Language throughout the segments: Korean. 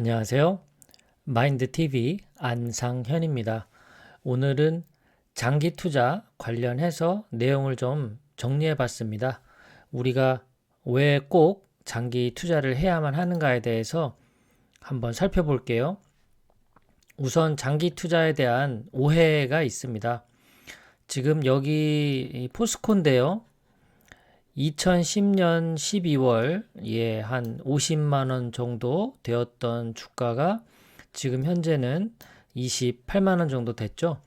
안녕하세요. 마인드TV 안상현입니다. 오늘은 장기 투자 관련해서 내용을 좀 정리해 봤습니다. 우리가 왜 꼭 장기 투자를 해야만 하는가에 대해서 한번 살펴볼게요. 우선 장기 투자에 대한 오해가 있습니다. 지금 여기 포스코인데요. 2010년 12월에 한 50만 원 정도 되었던 주가가 지금 현재는 28만 원 정도 됐죠.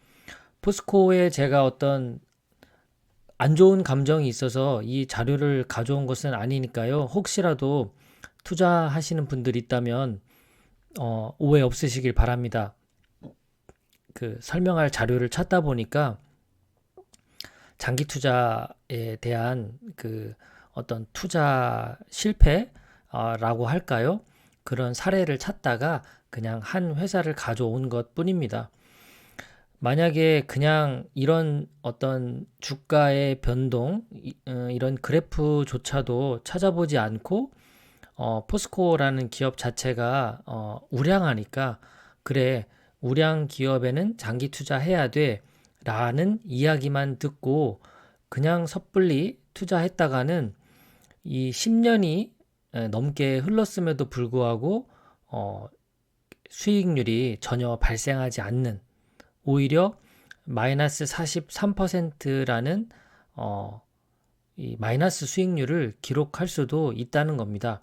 포스코에 제가 어떤 안 좋은 감정이 있어서 이 자료를 가져온 것은 아니니까요. 혹시라도 투자하시는 분들 있다면 오해 없으시길 바랍니다. 그 설명할 자료를 찾다 보니까 장기 투자에 대한 그 어떤 투자 실패라고 할까요? 그런 사례를 찾다가 그냥 한 회사를 가져온 것 뿐입니다. 만약에 그냥 이런 어떤 주가의 변동, 이런 그래프조차도 찾아보지 않고 포스코라는 기업 자체가 우량하니까 그래, 우량 기업에는 장기 투자해야 돼 라는 이야기만 듣고 그냥 섣불리 투자했다가는 이 10년이 넘게 흘렀음에도 불구하고 수익률이 전혀 발생하지 않는, 오히려 마이너스 43%라는 이 마이너스 수익률을 기록할 수도 있다는 겁니다.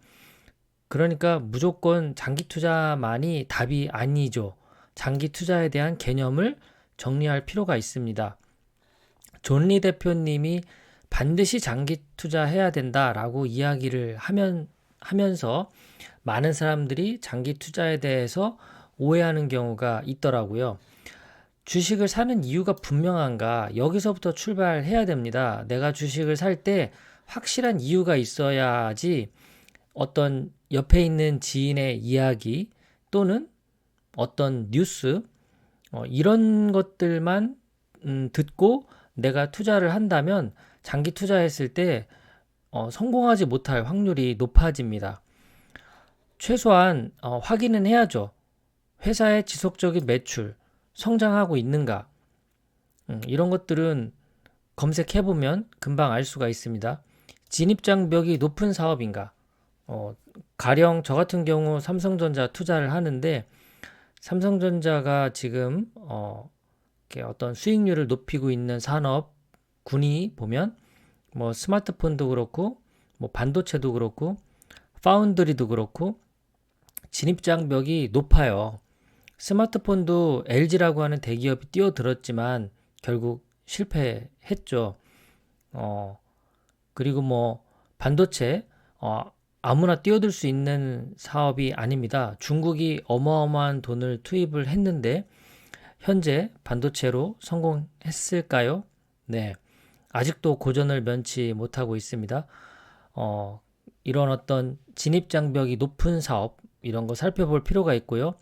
그러니까 무조건 장기 투자만이 답이 아니죠. 장기 투자에 대한 개념을 정리할 필요가 있습니다. 존리 대표님이 반드시 장기 투자해야 된다라고 이야기를 하면서 많은 사람들이 장기 투자에 대해서 오해하는 경우가 있더라고요. 주식을 사는 이유가 분명한가? 여기서부터 출발해야 됩니다. 내가 주식을 살 때 확실한 이유가 있어야지 어떤 옆에 있는 지인의 이야기 또는 어떤 뉴스 이런 것들만 듣고 내가 투자를 한다면 장기 투자했을 때 성공하지 못할 확률이 높아집니다. 최소한 확인은 해야죠. 회사의 지속적인 매출, 성장하고 있는가? 이런 것들은 검색해보면 금방 알 수가 있습니다. 진입장벽이 높은 사업인가? 가령 저 같은 경우 삼성전자 투자를 하는데 삼성전자가 지금 어떤 수익률을 높이고 있는 산업군이 보면 뭐 스마트폰도 그렇고 뭐 반도체도 그렇고 파운드리도 그렇고 진입장벽이 높아요. 스마트폰도 LG라고 하는 대기업이 뛰어들었지만 결국 실패했죠. 그리고 뭐 반도체 아무나 뛰어들 수 있는 사업이 아닙니다. 중국이 어마어마한 돈을 투입을 했는데 현재 반도체로 성공했을까요? 네. 아직도 고전을 면치 못하고 있습니다. 이런 어떤 진입장벽이 높은 사업, 이런 거 살펴볼 필요가 있고요.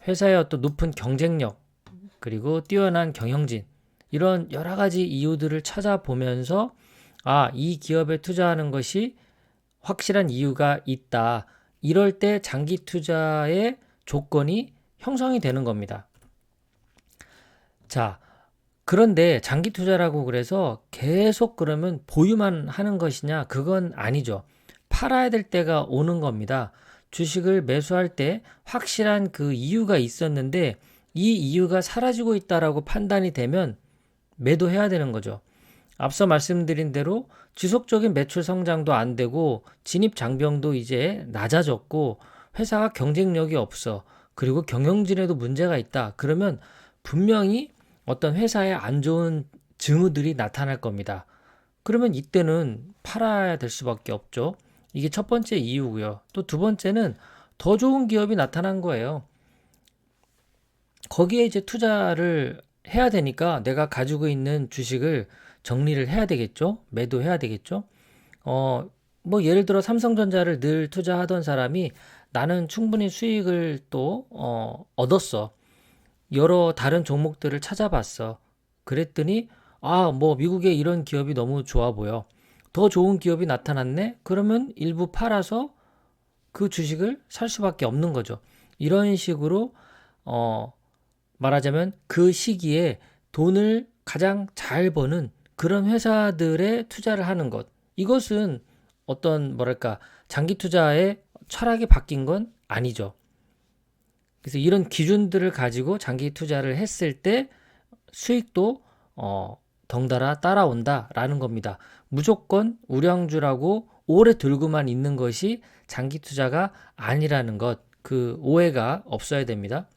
회사의 어떤 높은 경쟁력, 그리고 뛰어난 경영진, 이런 여러 가지 이유들을 찾아보면서 이 기업에 투자하는 것이 확실한 이유가 있다. 이럴 때 장기 투자의 조건이 형성이 되는 겁니다. 자, 그런데 장기 투자라고 그래서 계속 그러면 보유만 하는 것이냐? 그건 아니죠. 팔아야 될 때가 오는 겁니다. 주식을 매수할 때 확실한 그 이유가 있었는데 이 이유가 사라지고 있다라고 판단이 되면 매도해야 되는 거죠. 앞서 말씀드린 대로 지속적인 매출 성장도 안 되고 진입 장벽도 이제 낮아졌고 회사가 경쟁력이 없어. 그리고 경영진에도 문제가 있다. 그러면 분명히 어떤 회사에 안 좋은 징후들이 나타날 겁니다. 그러면 이때는 팔아야 될 수밖에 없죠. 이게 첫 번째 이유고요. 또 두 번째는 더 좋은 기업이 나타난 거예요. 거기에 이제 투자를 해야 되니까 내가 가지고 있는 주식을 정리를 해야 되겠죠. 매도해야 되겠죠. 뭐 예를 들어 삼성전자를 늘 투자하던 사람이 나는 충분히 수익을 또 얻었어. 여러 다른 종목들을 찾아봤어. 그랬더니 뭐 미국에 이런 기업이 너무 좋아 보여. 더 좋은 기업이 나타났네? 그러면 일부 팔아서 그 주식을 살 수밖에 없는 거죠. 이런 식으로 말하자면 그 시기에 돈을 가장 잘 버는 그런 회사들에 투자를 하는 것. 이것은 어떤 뭐랄까 장기 투자의 철학이 바뀐 건 아니죠. 그래서 이런 기준들을 가지고 장기 투자를 했을 때 수익도 덩달아 따라온다라는 겁니다. 무조건 우량주라고 오래 들고만 있는 것이 장기 투자가 아니라는 것, 그 오해가 없어야 됩니다.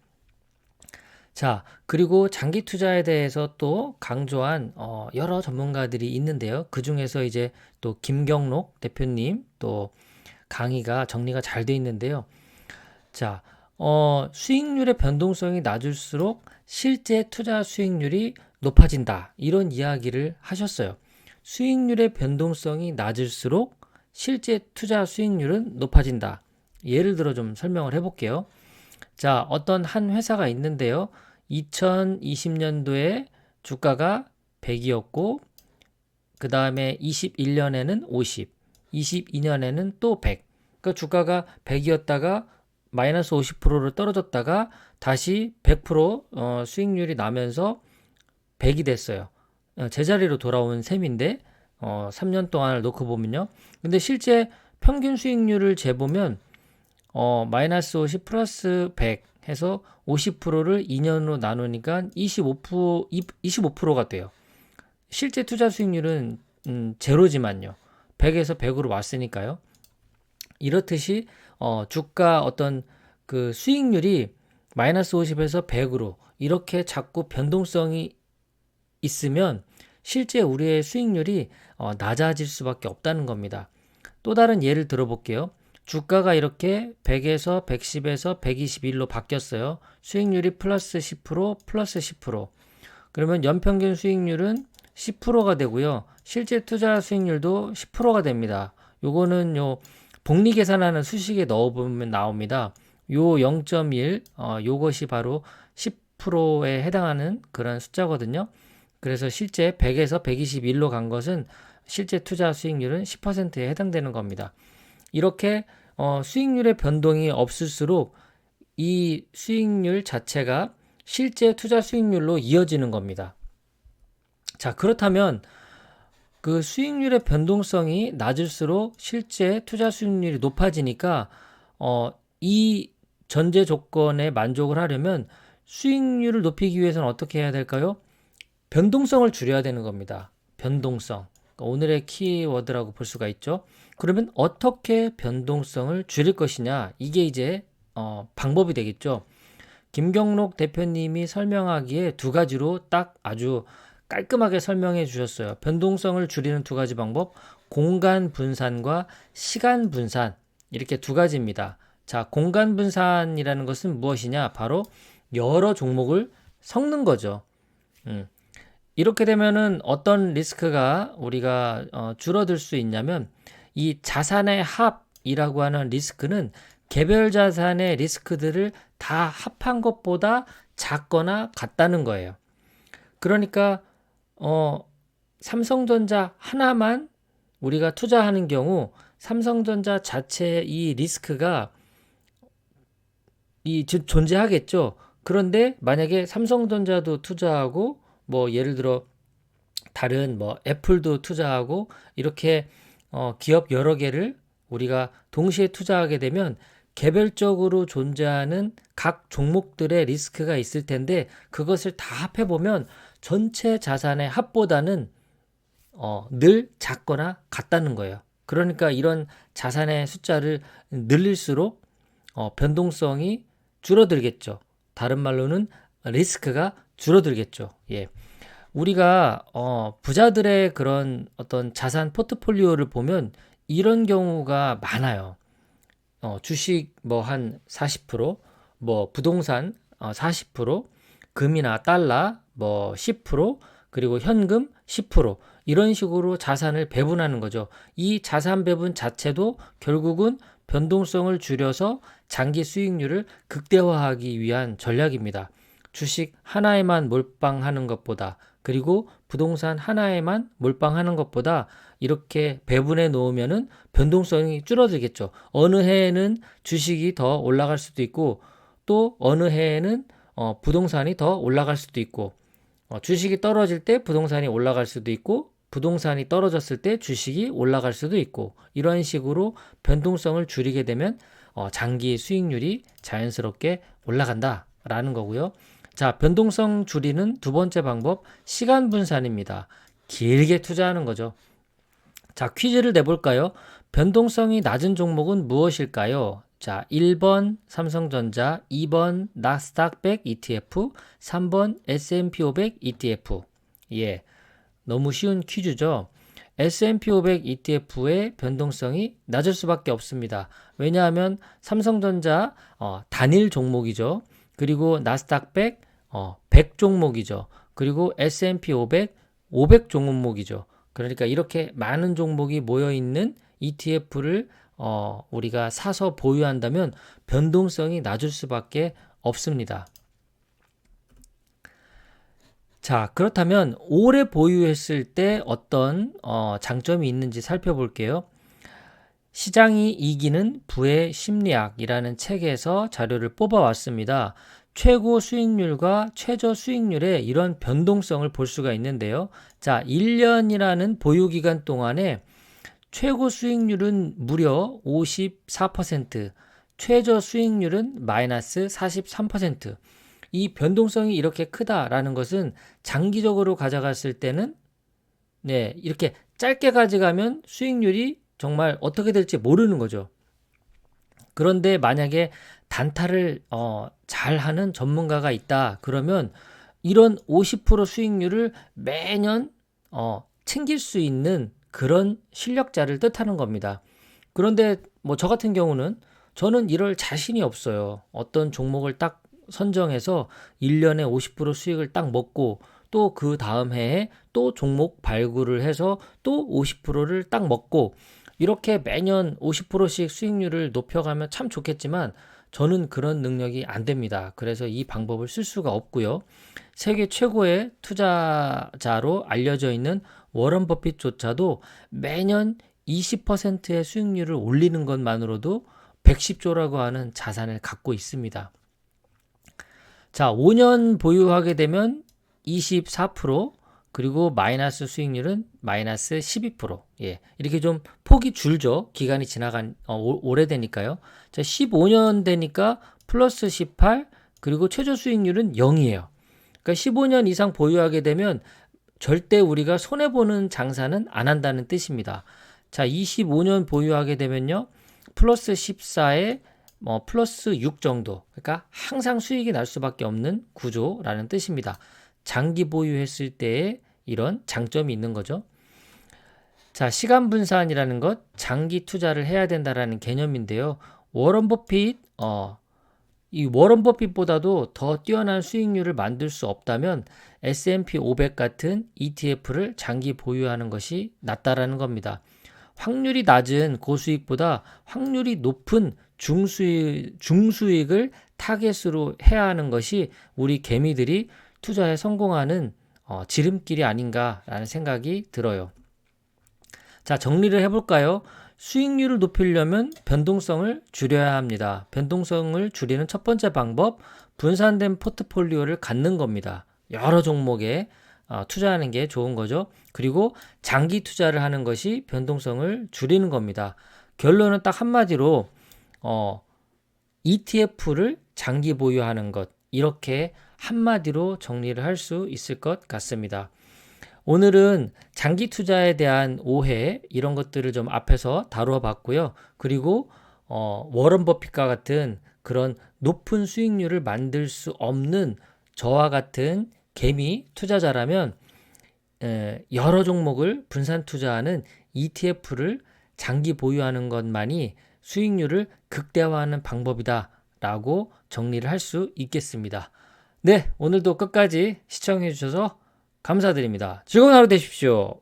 자, 그리고 장기 투자에 대해서 또 강조한 여러 전문가들이 있는데요. 그 중에서 이제 또 김경록 대표님 또 강의가 정리가 잘 돼 있는데요. 자, 수익률의 변동성이 낮을수록 실제 투자 수익률이 높아진다. 이런 이야기를 하셨어요. 수익률의 변동성이 낮을수록 실제 투자 수익률은 높아진다. 예를 들어 좀 설명을 해볼게요. 자, 어떤 한 회사가 있는데요. 2020년도에 주가가 100이었고, 그 다음에 21년에는 50, 22년에는 또 100. 그러니까 주가가 100이었다가 마이너스 50%로 떨어졌다가 다시 100% 수익률이 나면서 100이 됐어요. 제자리로 돌아온 셈인데 3년 동안을 놓고 보면요. 근데 실제 평균 수익률을 재보면 마이너스 50 플러스 100 해서 50%를 2년으로 나누니까 25%가 돼요. 실제 투자 수익률은 제로지만요. 100에서 100으로 왔으니까요. 이렇듯이 주가 어떤 그 수익률이 마이너스 50에서 100으로 이렇게 자꾸 변동성이 있으면 실제 우리의 수익률이 낮아질 수밖에 없다는 겁니다. 또 다른 예를 들어볼게요. 주가가 이렇게 100에서 110에서 121로 바뀌었어요. 수익률이 플러스 10%, 플러스 10%. 그러면 연평균 수익률은 10%가 되고요. 실제 투자 수익률도 10%가 됩니다. 요거는 복리 계산하는 수식에 넣어보면 나옵니다. 요 0.1, 요것이 바로 10%에 해당하는 그런 숫자거든요. 그래서 실제 100에서 121로 간 것은 실제 투자 수익률은 10%에 해당되는 겁니다. 이렇게 수익률의 변동이 없을수록 이 수익률 자체가 실제 투자 수익률로 이어지는 겁니다. 자, 그렇다면 그 수익률의 변동성이 낮을수록 실제 투자 수익률이 높아지니까 이 전제 조건에 만족을 하려면 수익률을 높이기 위해서는 어떻게 해야 될까요? 변동성을 줄여야 되는 겁니다. 변동성. 오늘의 키워드라고 볼 수가 있죠. 그러면 어떻게 변동성을 줄일 것이냐? 이게 이제 방법이 되겠죠. 김경록 대표님이 설명하기에 두 가지로 딱 아주 깔끔하게 설명해 주셨어요. 변동성을 줄이는 두 가지 방법, 공간 분산과 시간 분산. 이렇게 두 가지입니다. 자, 공간 분산이라는 것은 무엇이냐? 바로 여러 종목을 섞는 거죠. 이렇게 되면은 어떤 리스크가 우리가 줄어들 수 있냐면 이 자산의 합이라고 하는 리스크는 개별 자산의 리스크들을 다 합한 것보다 작거나 같다는 거예요. 그러니까 삼성전자 하나만 우리가 투자하는 경우 삼성전자 자체의 이 리스크가 존재하겠죠. 그런데 만약에 삼성전자도 투자하고 뭐 예를 들어 다른 뭐 애플도 투자하고 이렇게 기업 여러 개를 우리가 동시에 투자하게 되면 개별적으로 존재하는 각 종목들의 리스크가 있을 텐데 그것을 다 합해보면 전체 자산의 합보다는 늘 작거나 같다는 거예요. 그러니까 이런 자산의 숫자를 늘릴수록 변동성이 줄어들겠죠. 다른 말로는 리스크가 줄어들겠죠. 예. 우리가 부자들의 그런 어떤 자산 포트폴리오를 보면 이런 경우가 많아요. 주식 뭐 한 40%, 뭐 부동산 40%, 금이나 달러 뭐 10%, 그리고 현금 10% 이런 식으로 자산을 배분하는 거죠. 이 자산 배분 자체도 결국은 변동성을 줄여서 장기 수익률을 극대화하기 위한 전략입니다. 주식 하나에만 몰빵하는 것보다 그리고 부동산 하나에만 몰빵하는 것보다 이렇게 배분해 놓으면은 변동성이 줄어들겠죠. 어느 해에는 주식이 더 올라갈 수도 있고 또 어느 해에는 부동산이 더 올라갈 수도 있고, 주식이 떨어질 때 부동산이 올라갈 수도 있고, 부동산이 떨어졌을 때 주식이 올라갈 수도 있고, 이런 식으로 변동성을 줄이게 되면 장기 수익률이 자연스럽게 올라간다라는 거고요. 자, 변동성 줄이는 두 번째 방법, 시간 분산입니다. 길게 투자하는 거죠. 자, 퀴즈를 내볼까요? 변동성이 낮은 종목은 무엇일까요? 자, 1번 삼성전자, 2번 나스닥 100 ETF, 3번 S&P 500 ETF. 예, 너무 쉬운 퀴즈죠. S&P 500 ETF의 변동성이 낮을 수밖에 없습니다. 왜냐하면 삼성전자 단일 종목이죠. 그리고 나스닥 100 100 종목이죠. 그리고 S&P 500 500 종목이죠. 그러니까 이렇게 많은 종목이 모여 있는 ETF를 우리가 사서 보유한다면 변동성이 낮을 수밖에 없습니다. 자, 그렇다면 오래 보유했을 때 어떤 장점이 있는지 살펴볼게요. 시장이 이기는 부의 심리학이라는 책에서 자료를 뽑아왔습니다. 최고 수익률과 최저 수익률의 이런 변동성을 볼 수가 있는데요. 자, 1년이라는 보유기간 동안에 최고 수익률은 무려 54%, 최저 수익률은 마이너스 43%. 이 변동성이 이렇게 크다라는 것은 장기적으로 가져갔을 때는 이렇게 짧게 가져가면 수익률이 정말 어떻게 될지 모르는 거죠. 그런데 만약에 단타를 잘하는 전문가가 있다 그러면 이런 50% 수익률을 매년 챙길 수 있는 그런 실력자를 뜻하는 겁니다. 그런데 뭐 저 같은 경우는 저는 이럴 자신이 없어요. 어떤 종목을 딱 선정해서 1년에 50% 수익을 딱 먹고 또 그 다음 해에 또 종목 발굴을 해서 또 50%를 딱 먹고 이렇게 매년 50%씩 수익률을 높여가면 참 좋겠지만 저는 그런 능력이 안 됩니다. 그래서 이 방법을 쓸 수가 없고요. 세계 최고의 투자자로 알려져 있는 워런 버핏조차도 매년 20%의 수익률을 올리는 것만으로도 110조라고 하는 자산을 갖고 있습니다. 자, 5년 보유하게 되면 24%, 그리고 마이너스 수익률은 마이너스 12%. 예, 이렇게 좀 폭이 줄죠. 기간이 지나간 오래되니까요. 자, 15년 되니까 플러스 18, 그리고 최저 수익률은 0이에요. 그러니까 15년 이상 보유하게 되면 절대 우리가 손해보는 장사는 안 한다는 뜻입니다. 자, 25년 보유하게 되면요. 플러스 14에 플러스 6 정도. 그러니까 항상 수익이 날 수밖에 없는 구조라는 뜻입니다. 장기 보유했을 때의 이런 장점이 있는 거죠. 자, 시간 분산이라는 것, 장기 투자를 해야 된다라는 개념인데요. 워런 버핏, 이 워런 버핏보다도 더 뛰어난 수익률을 만들 수 없다면 S&P 500 같은 ETF를 장기 보유하는 것이 낫다라는 겁니다. 확률이 낮은 고수익보다 확률이 높은 중수익을 타겟으로 해야 하는 것이 우리 개미들이 투자에 성공하는 지름길이 아닌가라는 생각이 들어요. 자, 정리를 해볼까요? 수익률을 높이려면 변동성을 줄여야 합니다. 변동성을 줄이는 첫 번째 방법, 분산된 포트폴리오를 갖는 겁니다. 여러 종목에 투자하는 게 좋은 거죠. 그리고 장기 투자를 하는 것이 변동성을 줄이는 겁니다. 결론은 딱 한마디로 ETF를 장기 보유하는 것, 이렇게 한마디로 정리를 할 수 있을 것 같습니다. 오늘은 장기 투자에 대한 오해, 이런 것들을 좀 앞에서 다루어 봤고요. 그리고 워런 버핏과 같은 그런 높은 수익률을 만들 수 없는 저와 같은 개미 투자자라면 여러 종목을 분산 투자하는 ETF를 장기 보유하는 것만이 수익률을 극대화하는 방법이다 라고 정리를 할 수 있겠습니다. 네, 오늘도 끝까지 시청해 주셔서 감사드립니다. 즐거운 하루 되십시오.